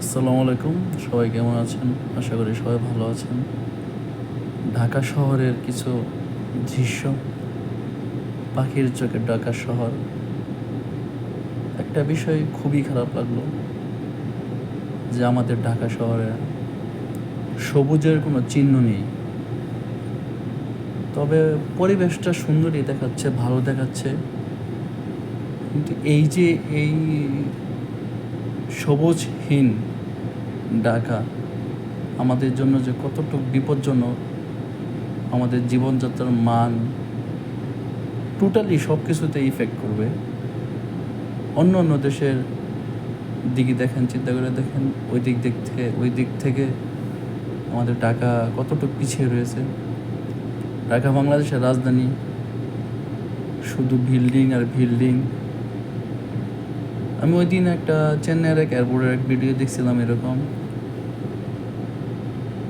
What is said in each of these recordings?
আসসালামু আলাইকুম। সবাই কেমন আছেন? আশা করি সবাই ভালো আছেন। ঢাকা শহরের কিছু দৃশ্য, পাখির চোখে ঢাকা শহর। একটা বিষয় খুবই খারাপ লাগলো যে আমাদের ঢাকা শহরে সবুজের কোনো চিহ্ন নেই। তবে পরিবেশটা সুন্দরই দেখাচ্ছে, ভালো দেখাচ্ছে। কিন্তু এই সবুজহীন ঢাকা আমাদের জন্য যে কতটুকু বিপজ্জনক, আমাদের জীবনযাত্রার মান টোটালি সব কিছুতে ইফেক্ট করবে। অন্য অন্য দেশের দিকে দেখেন, চিন্তা করে দেখেন, ওই দিক থেকে আমাদের ঢাকা কতটুকু পিছিয়ে রয়েছে। ঢাকা বাংলাদেশের রাজধানী, শুধু বিল্ডিং আর বিল্ডিং। আমি ওই দিন একটা চেন্নাইয়ের এক এয়ারপোর্টের এক ভিডিও দেখছিলাম, এরকম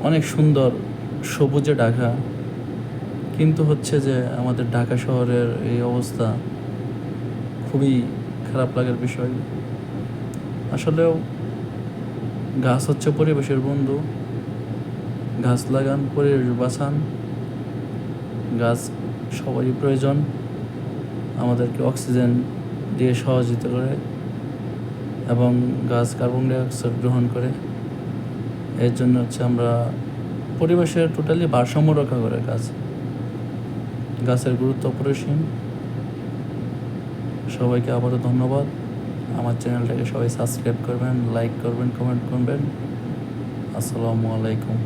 অনেক সুন্দর সবুজে ঢাকা, কিন্তু হচ্ছে যে আমাদের ঢাকা শহরের এই অবস্থা খুবই খারাপ লাগার বিষয়। আসলেও গাছ হচ্ছে পরিবেশের বন্ধু। গাছ লাগান, পরিবেশ বাঁচান। গাছ সবারই প্রয়োজন, আমাদেরকে অক্সিজেন দিয়ে সহযোগিতা করে এবং গাছ কার্বন ডাইঅক্সাইড গ্রহণ করে। এর জন্য হচ্ছে আমরা পরিবেশের টোটালি ভারসাম্য রক্ষা করে গাছের গুরুত্ব অপরিসীম। সবাইকে আবারও ধন্যবাদ। আমার চ্যানেলটাকে সবাই সাবস্ক্রাইব করবেন, লাইক করবেন, কমেন্ট করবেন। আসসালামু আলাইকুম।